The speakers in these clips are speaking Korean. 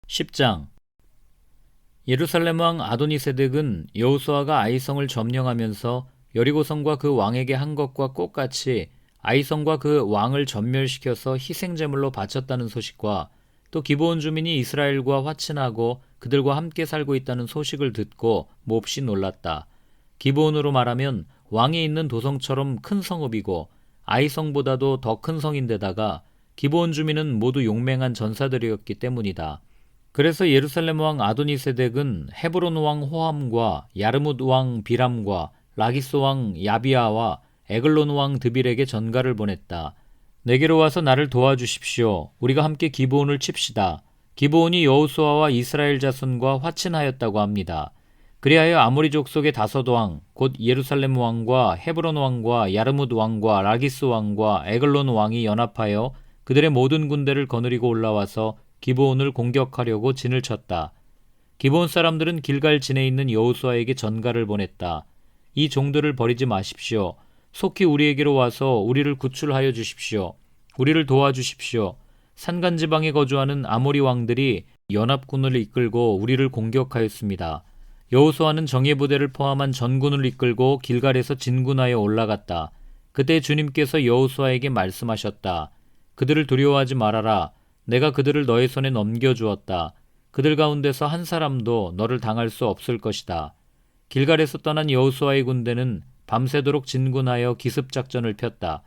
10장. 예루살렘 왕 아도니세덱은 여호수아가 아이성을 점령하면서 여리고성과 그 왕에게 한 것과 똑같이 아이성과 그 왕을 전멸시켜서 희생제물로 바쳤다는 소식과 또 기브온 주민이 이스라엘과 화친하고 그들과 함께 살고 있다는 소식을 듣고 몹시 놀랐다. 기브온으로 말하면 왕이 있는 도성처럼 큰 성읍이고 아이성보다도 더 큰 성인데다가 기브온 주민은 모두 용맹한 전사들이었기 때문이다. 그래서 예루살렘 왕 아도니세덱은 헤브론 왕 호함과 야르뭇 왕 비람과 라기스 왕 야비아와 에글론 왕 드빌에게 전가를 보냈다. 내게로 와서 나를 도와주십시오. 우리가 함께 기브온을 칩시다. 기브온이 여호수아와 이스라엘 자손과 화친하였다고 합니다. 그리하여 아모리 족속의 다섯 왕, 곧 예루살렘 왕과 헤브론 왕과 야르뭇 왕과 라기스 왕과 에글론 왕이 연합하여 그들의 모든 군대를 거느리고 올라와서 기브온을 공격하려고 진을 쳤다. 기브온 사람들은 길갈 진에 있는 여호수아에게 전가를 보냈다. 이 종들을 버리지 마십시오. 속히 우리에게로 와서 우리를 구출하여 주십시오. 우리를 도와주십시오. 산간지방에 거주하는 아모리 왕들이 연합군을 이끌고 우리를 공격하였습니다. 여호수아는 정예부대를 포함한 전군을 이끌고 길갈에서 진군하여 올라갔다. 그때 주님께서 여호수아에게 말씀하셨다. 그들을 두려워하지 말아라. 내가 그들을 너의 손에 넘겨주었다. 그들 가운데서 한 사람도 너를 당할 수 없을 것이다. 길갈에서 떠난 여호수아의 군대는 밤새도록 진군하여 기습작전을 폈다.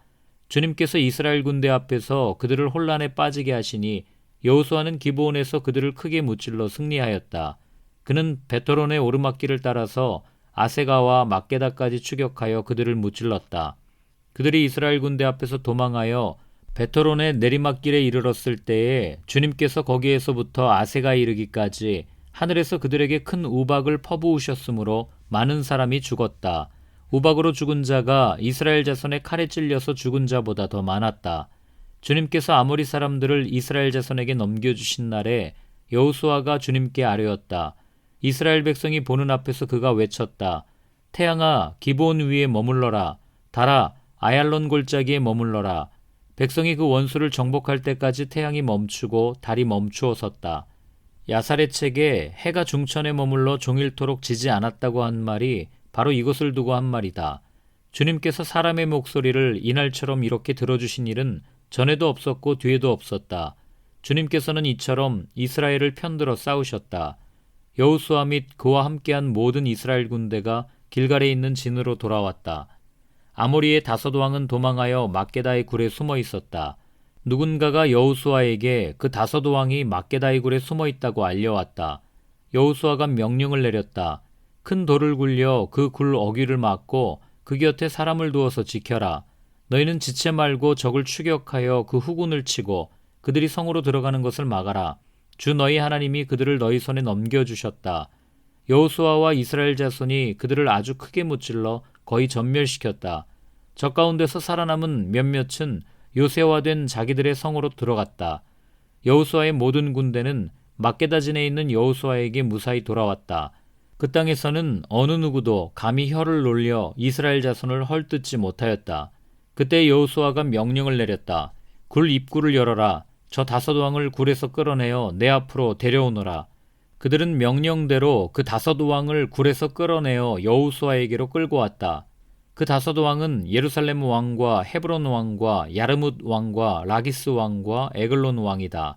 주님께서 이스라엘 군대 앞에서 그들을 혼란에 빠지게 하시니 여호수아는 기브온에서 그들을 크게 무찔러 승리하였다. 그는 베토론의 오르막길을 따라서 아세가와 막게다까지 추격하여 그들을 무찔렀다. 그들이 이스라엘 군대 앞에서 도망하여 베토론의 내리막길에 이르렀을 때에 주님께서 거기에서부터 아세가에 이르기까지 하늘에서 그들에게 큰 우박을 퍼부으셨으므로 많은 사람이 죽었다. 우박으로 죽은 자가 이스라엘 자손의 칼에 찔려서 죽은 자보다 더 많았다. 주님께서 아모리 사람들을 이스라엘 자손에게 넘겨주신 날에 여호수아가 주님께 아뢰었다. 이스라엘 백성이 보는 앞에서 그가 외쳤다. 태양아, 기브온 위에 머물러라. 달아, 아얄론 골짜기에 머물러라. 백성이 그 원수를 정복할 때까지 태양이 멈추고 달이 멈추어 섰다. 야살의 책에 해가 중천에 머물러 종일토록 지지 않았다고 한 말이 바로 이것을 두고 한 말이다. 주님께서 사람의 목소리를 이날처럼 이렇게 들어주신 일은 전에도 없었고 뒤에도 없었다. 주님께서는 이처럼 이스라엘을 편들어 싸우셨다. 여호수아 및 그와 함께한 모든 이스라엘 군대가 길갈에 있는 진으로 돌아왔다. 아모리의 다섯 왕은 도망하여 막게다의 굴에 숨어 있었다. 누군가가 여호수아에게 그 다섯 왕이 막게다의 굴에 숨어 있다고 알려왔다. 여호수아가 명령을 내렸다. 큰 돌을 굴려 그 굴 어귀를 막고 그 곁에 사람을 두어서 지켜라. 너희는 지체 말고 적을 추격하여 그 후군을 치고 그들이 성으로 들어가는 것을 막아라. 주 너희 하나님이 그들을 너희 손에 넘겨주셨다. 여호수아와 이스라엘 자손이 그들을 아주 크게 무찔러 거의 전멸시켰다. 적 가운데서 살아남은 몇몇은 요새화된 자기들의 성으로 들어갔다. 여호수아의 모든 군대는 막게다 진에 있는 여호수아에게 무사히 돌아왔다. 그 땅에서는 어느 누구도 감히 혀를 놀려 이스라엘 자손을 헐뜯지 못하였다. 그때 여호수아가 명령을 내렸다. 굴 입구를 열어라. 저 다섯 왕을 굴에서 끌어내어 내 앞으로 데려오너라. 그들은 명령대로 그 다섯 왕을 굴에서 끌어내어 여호수아에게로 끌고 왔다. 그 다섯 왕은 예루살렘 왕과 헤브론 왕과 야르뭇 왕과 라기스 왕과 에글론 왕이다.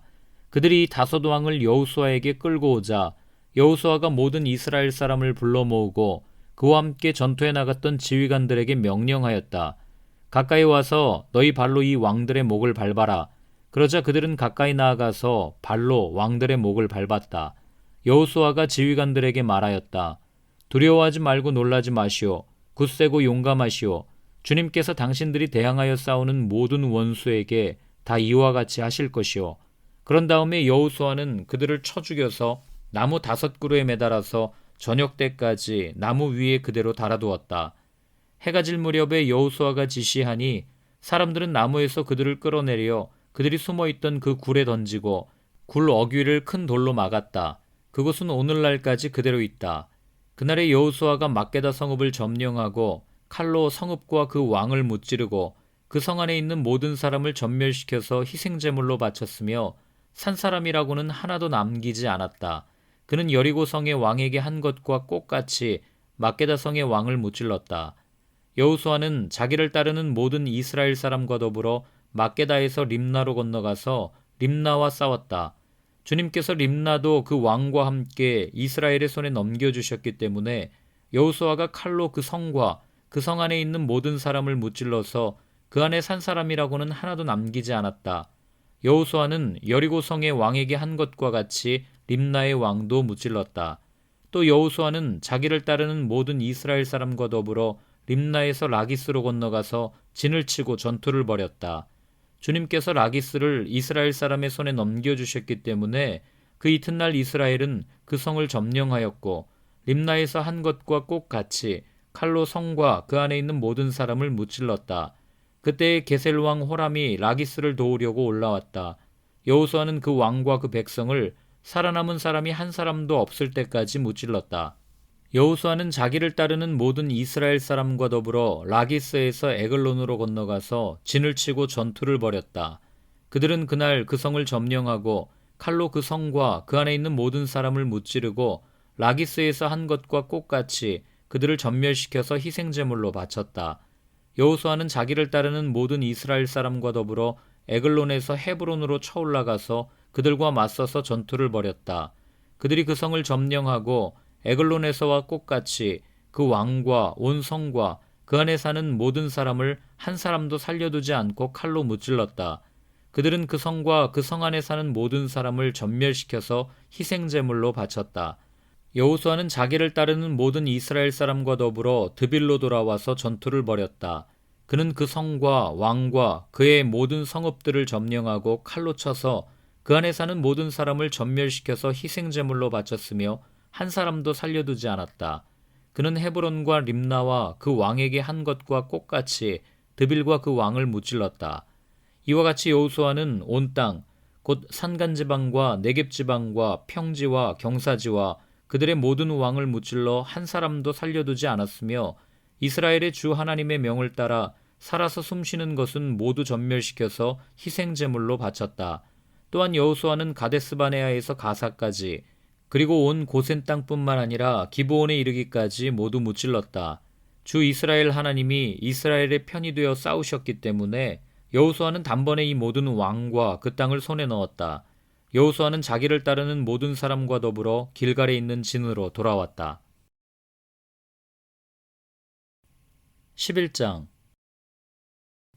그들이 다섯 왕을 여호수아에게 끌고 오자 여호수아가 모든 이스라엘 사람을 불러 모으고 그와 함께 전투에 나갔던 지휘관들에게 명령하였다. 가까이 와서 너희 발로 이 왕들의 목을 밟아라. 그러자 그들은 가까이 나아가서 발로 왕들의 목을 밟았다. 여호수아가 지휘관들에게 말하였다. 두려워하지 말고 놀라지 마시오. 굳세고 용감하시오. 주님께서 당신들이 대항하여 싸우는 모든 원수에게 다 이와 같이 하실 것이오. 그런 다음에 여호수아는 그들을 쳐 죽여서 나무 5그루에 매달아서 저녁 때까지 나무 위에 그대로 달아두었다. 해가 질 무렵에 여호수아가 지시하니 사람들은 나무에서 그들을 끌어내려 그들이 숨어있던 그 굴에 던지고 굴 어귀를 큰 돌로 막았다. 그곳은 오늘날까지 그대로 있다. 그날에 여호수아가 막게다 성읍을 점령하고 칼로 성읍과 그 왕을 무찌르고 그 성 안에 있는 모든 사람을 전멸시켜서 희생제물로 바쳤으며 산 사람이라고는 하나도 남기지 않았다. 그는 여리고 성의 왕에게 한 것과 똑같이 막게다 성의 왕을 무찔렀다. 여호수아는 자기를 따르는 모든 이스라엘 사람과 더불어 막게다에서 림나로 건너가서 림나와 싸웠다. 주님께서 림나도 그 왕과 함께 이스라엘의 손에 넘겨주셨기 때문에 여호수아가 칼로 그 성과 그 성 안에 있는 모든 사람을 무찔러서 그 안에 산 사람이라고는 하나도 남기지 않았다. 여호수아는 여리고 성의 왕에게 한 것과 같이 림나의 왕도 무찔렀다. 또 여호수아는 자기를 따르는 모든 이스라엘 사람과 더불어 림나에서 라기스로 건너가서 진을 치고 전투를 벌였다. 주님께서 라기스를 이스라엘 사람의 손에 넘겨주셨기 때문에 그 이튿날 이스라엘은 그 성을 점령하였고 림나에서 한 것과 똑같이 칼로 성과 그 안에 있는 모든 사람을 무찔렀다. 그때 게셀 왕 호람이 라기스를 도우려고 올라왔다. 여호수아는 그 왕과 그 백성을 살아남은 사람이 한 사람도 없을 때까지 무찔렀다. 여호수아는 자기를 따르는 모든 이스라엘 사람과 더불어 라기스에서 에글론으로 건너가서 진을 치고 전투를 벌였다. 그들은 그날 그 성을 점령하고 칼로 그 성과 그 안에 있는 모든 사람을 무찌르고 라기스에서 한 것과 똑같이 그들을 전멸시켜서 희생제물로 바쳤다. 여호수아는 자기를 따르는 모든 이스라엘 사람과 더불어 에글론에서 헤브론으로 쳐올라가서 그들과 맞서서 전투를 벌였다. 그들이 그 성을 점령하고 에글론에서와 똑같이 그 왕과 온 성과 그 안에 사는 모든 사람을 한 사람도 살려두지 않고 칼로 무찔렀다. 그들은 그 성과 그 성 안에 사는 모든 사람을 전멸시켜서 희생제물로 바쳤다. 여호수아는 자기를 따르는 모든 이스라엘 사람과 더불어 드빌로 돌아와서 전투를 벌였다. 그는 그 성과 왕과 그의 모든 성읍들을 점령하고 칼로 쳐서 그 안에 사는 모든 사람을 전멸시켜서 희생제물로 바쳤으며 한 사람도 살려두지 않았다. 그는 헤브론과 림나와 그 왕에게 한 것과 똑같이 드빌과 그 왕을 무찔렀다. 이와 같이 여호수아는 온 땅, 곧 산간지방과 네겝지방과 평지와 경사지와 그들의 모든 왕을 무찔러 한 사람도 살려두지 않았으며 이스라엘의 주 하나님의 명을 따라 살아서 숨쉬는 것은 모두 전멸시켜서 희생제물로 바쳤다. 또한 여호수아는 가데스바네아에서 가사까지 그리고 온 고센 땅뿐만 아니라 기브온에 이르기까지 모두 무찔렀다. 주 이스라엘 하나님이 이스라엘의 편이 되어 싸우셨기 때문에 여호수아는 단번에 이 모든 왕과 그 땅을 손에 넣었다. 여호수아는 자기를 따르는 모든 사람과 더불어 길갈에 있는 진으로 돌아왔다. 11장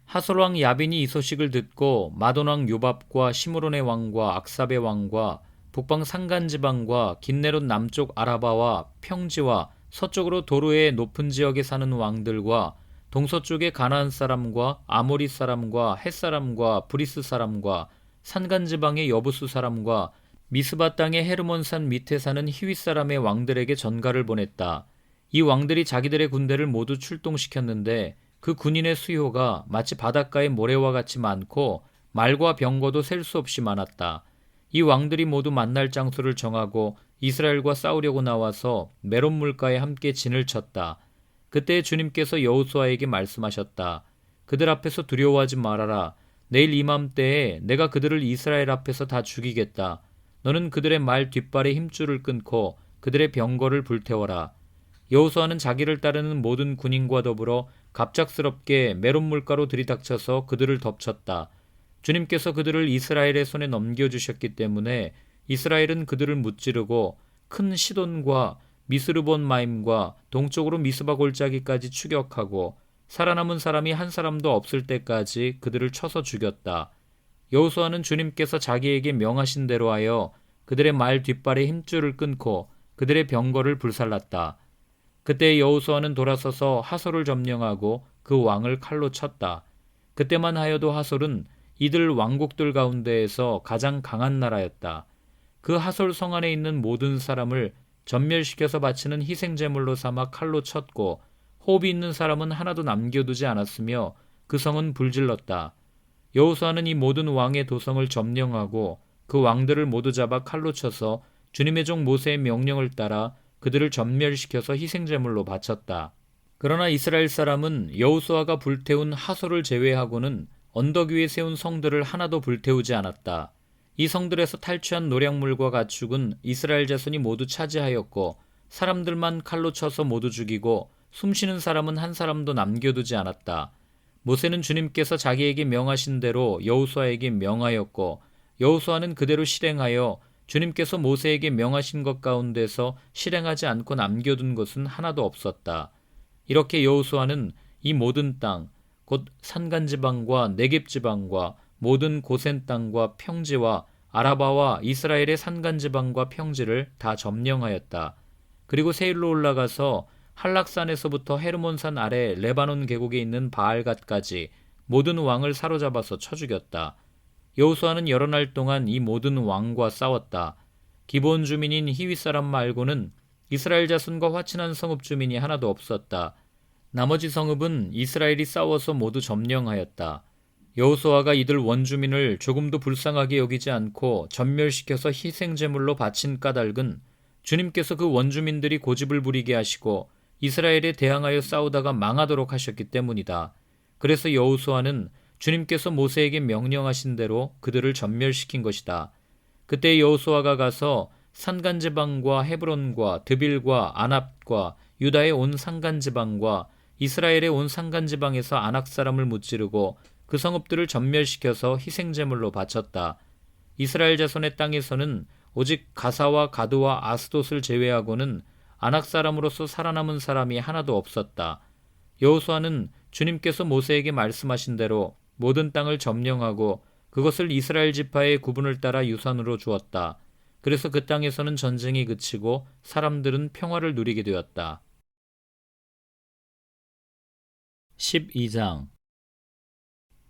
하솔 왕 야빈이 이 소식을 듣고 마돈 왕 요밥과 시므론의 왕과 악삽의 왕과 북방 산간지방과 긴네롯 남쪽 아라바와 평지와 서쪽으로 도르의 높은 지역에 사는 왕들과 동서쪽의 가나안 사람과 아모리 사람과 헷 사람과 브리스 사람과 산간지방의 여부수 사람과 미스바 땅의 헤르몬산 밑에 사는 히윗 사람의 왕들에게 전가를 보냈다. 이 왕들이 자기들의 군대를 모두 출동시켰는데 그 군인의 수요가 마치 바닷가의 모래와 같이 많고 말과 병거도 셀 수 없이 많았다. 이 왕들이 모두 만날 장소를 정하고 이스라엘과 싸우려고 나와서 메론 물가에 함께 진을 쳤다. 그때 주님께서 여호수아에게 말씀하셨다. 그들 앞에서 두려워하지 말아라. 내일 이맘때에 내가 그들을 이스라엘 앞에서 다 죽이겠다. 너는 그들의 말 뒷발에 힘줄을 끊고 그들의 병거를 불태워라. 여호수아는 자기를 따르는 모든 군인과 더불어 갑작스럽게 메론 물가로 들이닥쳐서 그들을 덮쳤다. 주님께서 그들을 이스라엘의 손에 넘겨주셨기 때문에 이스라엘은 그들을 무찌르고 큰 시돈과 미스르본 마임과 동쪽으로 미스바 골짜기까지 추격하고 살아남은 사람이 한 사람도 없을 때까지 그들을 쳐서 죽였다. 여호수아는 주님께서 자기에게 명하신 대로 하여 그들의 말 뒷발에 힘줄을 끊고 그들의 병거를 불살랐다. 그때 여호수아는 돌아서서 하솔을 점령하고 그 왕을 칼로 쳤다. 그때만 하여도 하솔은 이들 왕국들 가운데에서 가장 강한 나라였다. 그 하솔 성 안에 있는 모든 사람을 전멸시켜서 바치는 희생제물로 삼아 칼로 쳤고 호흡이 있는 사람은 하나도 남겨두지 않았으며 그 성은 불질렀다. 여호수아는 이 모든 왕의 도성을 점령하고 그 왕들을 모두 잡아 칼로 쳐서 주님의 종 모세의 명령을 따라 그들을 전멸시켜서 희생제물로 바쳤다. 그러나 이스라엘 사람은 여호수아가 불태운 하솔을 제외하고는 언덕 위에 세운 성들을 하나도 불태우지 않았다. 이 성들에서 탈취한 노략물과 가축은 이스라엘 자손이 모두 차지하였고 사람들만 칼로 쳐서 모두 죽이고 숨쉬는 사람은 한 사람도 남겨두지 않았다. 모세는 주님께서 자기에게 명하신 대로 여호수아에게 명하였고 여호수아는 그대로 실행하여 주님께서 모세에게 명하신 것 가운데서 실행하지 않고 남겨둔 것은 하나도 없었다. 이렇게 여호수아는 이 모든 땅, 곧 산간지방과 네겝지방과 모든 고센 땅과 평지와 아라바와 이스라엘의 산간지방과 평지를 다 점령하였다. 그리고 세일로 올라가서 한락산에서부터 헤르몬산 아래 레바논 계곡에 있는 바알갓까지 모든 왕을 사로잡아서 쳐 죽였다. 여호수아는 여러 날 동안 이 모든 왕과 싸웠다. 기브온 주민인 히위 사람 말고는 이스라엘 자손과 화친한 성읍 주민이 하나도 없었다. 나머지 성읍은 이스라엘이 싸워서 모두 점령하였다. 여호수아가 이들 원주민을 조금도 불쌍하게 여기지 않고 전멸시켜서 희생제물로 바친 까닭은 주님께서 그 원주민들이 고집을 부리게 하시고 이스라엘에 대항하여 싸우다가 망하도록 하셨기 때문이다. 그래서 여호수아는 주님께서 모세에게 명령하신 대로 그들을 전멸시킨 것이다. 그때 여호수아가 가서 산간지방과 헤브론과 드빌과 아납과 유다의 온 산간지방과 이스라엘의 온 산간지방에서 아낙 사람을 무찌르고 그 성읍들을 전멸시켜서 희생제물로 바쳤다. 이스라엘 자손의 땅에서는 오직 가사와 가드와 아스돗을 제외하고는 아낙 사람으로서 살아남은 사람이 하나도 없었다. 여호수아는 주님께서 모세에게 말씀하신 대로 모든 땅을 점령하고 그것을 이스라엘 지파의 구분을 따라 유산으로 주었다. 그래서 그 땅에서는 전쟁이 그치고 사람들은 평화를 누리게 되었다. 12장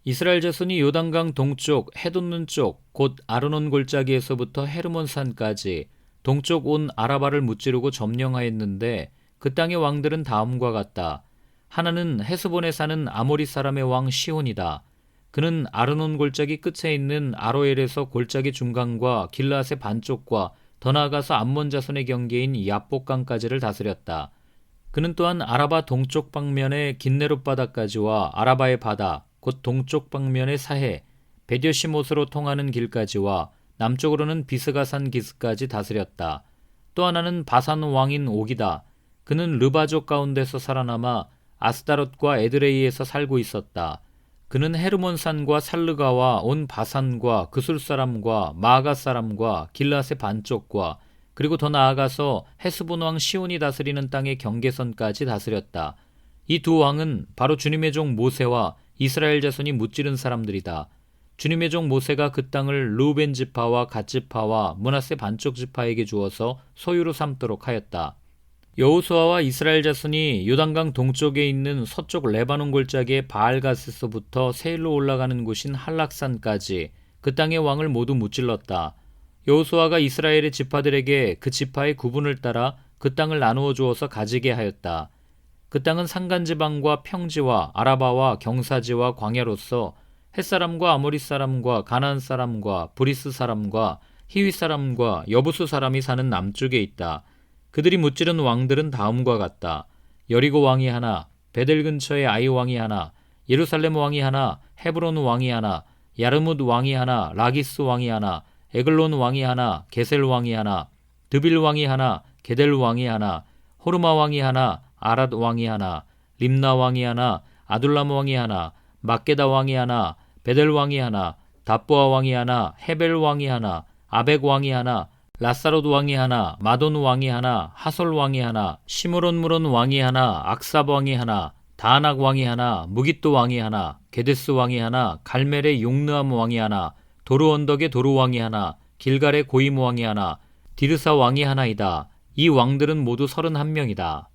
이스라엘 자손이 요단강 동쪽 해돋는 쪽 곧 아르논 골짜기에서부터 헤르몬산까지 동쪽 온 아라바를 무찌르고 점령하였는데 그 땅의 왕들은 다음과 같다. 하나는 헤스본에 사는 아모리 사람의 왕 시온이다. 그는 아르논 골짜기 끝에 있는 아로엘에서 골짜기 중간과 길앗의 반쪽과 더 나아가서 암몬 자손의 경계인 야복강까지를 다스렸다. 그는 또한 아라바 동쪽 방면의 긴네롯 바다까지와 아라바의 바다 곧 동쪽 방면의 사해 베디시못으로 통하는 길까지와 남쪽으로는 비스가산 기스까지 다스렸다. 또 하나는 바산 왕인 옥이다. 그는 르바족 가운데서 살아남아 아스다롯과 에드레이에서 살고 있었다. 그는 헤르몬산과 살르가와 온 바산과 그술 사람과 마아가 사람과 길앗의 반쪽과 그리고 더 나아가서 헤스본 왕 시온이 다스리는 땅의 경계선까지 다스렸다. 이 두 왕은 바로 주님의 종 모세와 이스라엘 자손이 무찌른 사람들이다. 주님의 종 모세가 그 땅을 르우벤 지파와 갓 지파와 므낫세 반쪽 지파에게 주어서 소유로 삼도록 하였다. 여호수아와 이스라엘 자손이 요단강 동쪽에 있는 서쪽 레바논 골짜기의 바알갓에서부터 세일로 올라가는 곳인 한락산까지 그 땅의 왕을 모두 무찔렀다. 여호수아가 이스라엘의 지파들에게 그 지파의 구분을 따라 그 땅을 나누어 주어서 가지게 하였다. 그 땅은 산간지방과 평지와 아라바와 경사지와 광야로서 햇사람과 아모리 사람과 가나안 사람과 브리스 사람과 히위 사람과 여부수 사람이 사는 남쪽에 있다. 그들이 무찌른 왕들은 다음과 같다. 여리고 왕이 하나, 베델 근처에 아이 왕이 하나, 예루살렘 왕이 하나, 헤브론 왕이 하나, 야르뭇 왕이 하나, 라기스 왕이 하나, 에글론 왕이 하나, 게셀 왕이 하나, 드빌 왕이 하나, 게델 왕이 하나, 호르마 왕이 하나, 아랏 왕이 하나, 림나 왕이 하나, 아둘람 왕이 하나, 막게다 왕이 하나, 베델 왕이 하나, 답보아 왕이 하나, 헤벨 왕이 하나, 아벡 왕이 하나, 라사롯 왕이 하나, 마돈 왕이 하나, 하솔 왕이 하나, 시므론무론 왕이 하나, 악삽 왕이 하나, 다낙 왕이 하나, 무깃도 왕이 하나, 게데스 왕이 하나, 갈멜의 용느암 왕이 하나, 도르 언덕의 도르 왕이 하나, 길갈의 고임 왕이 하나, 디르사 왕이 하나이다. 이 왕들은 모두 31명이다.